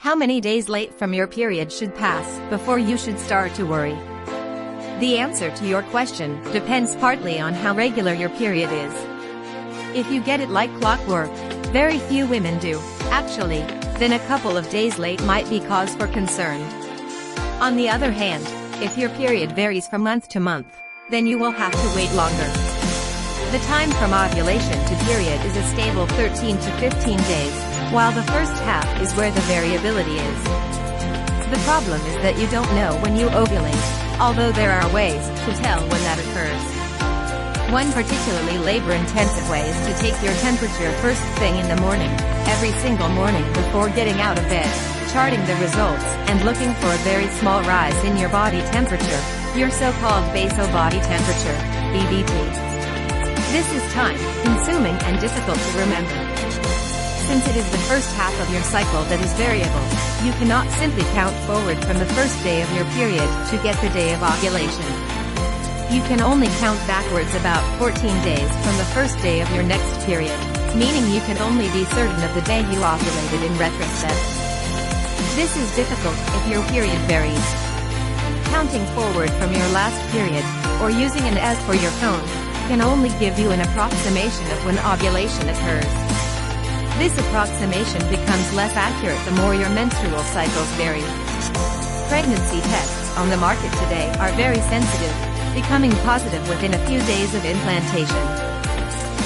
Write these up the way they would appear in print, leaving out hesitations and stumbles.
How many days late from your period should pass before you should start to worry? The answer to your question depends partly on how regular your period is. If you get it like clockwork, very few women do, actually, then a couple of days late might be cause for concern. On the other hand, if your period varies from month to month, then you will have to wait longer. The time from ovulation to period is a stable 13 to 15 days, while the first half is where the variability is. The problem is that you don't know when you ovulate, although there are ways to tell when that occurs. One particularly labor-intensive way is to take your temperature first thing in the morning, every single morning before getting out of bed, charting the results, and looking for a very small rise in your body temperature, your so-called basal body temperature, BBT. This is time-consuming and difficult to remember. Since it is the first half of your cycle that is variable, you cannot simply count forward from the first day of your period to get the day of ovulation. You can only count backwards about 14 days from the first day of your next period, meaning you can only be certain of the day you ovulated in retrospect. This is difficult if your period varies. Counting forward from your last period, or using an as for your phone, can only give you an approximation of when ovulation occurs. This approximation becomes less accurate the more your menstrual cycles vary. Pregnancy tests on the market today are very sensitive, becoming positive within a few days of implantation.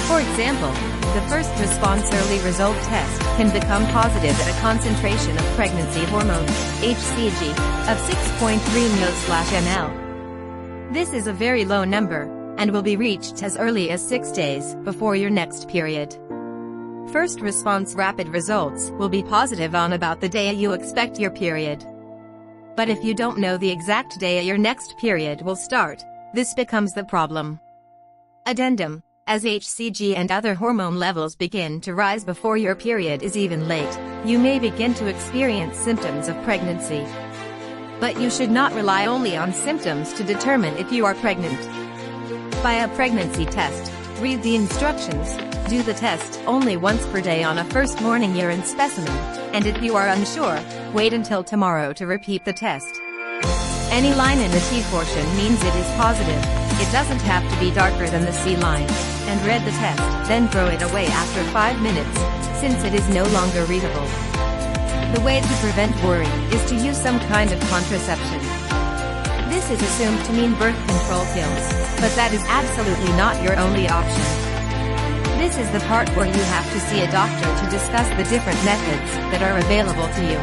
For example, the first response early result test can become positive at a concentration of pregnancy hormone, HCG, of 6.3 mg/ml. This is a very low number, and will be reached as early as 6 days before your next period. First response rapid results will be positive on about the day you expect your period. But if you don't know the exact day your next period will start, this becomes the problem. Addendum: as HCG and other hormone levels begin to rise before your period is even late, you may begin to experience symptoms of pregnancy. But you should not rely only on symptoms to determine if you are pregnant. Buy a pregnancy test, read the instructions, do the test only once per day on a first morning urine specimen, and if you are unsure, wait until tomorrow to repeat the test. Any line in the T portion means it is positive. It doesn't have to be darker than the C line. And read the test, then throw it away after 5 minutes, since it is no longer readable. The way to prevent worry is to use some kind of contraception. This is assumed to mean birth control pills, but that is absolutely not your only option. This is the part where you have to see a doctor to discuss the different methods that are available to you.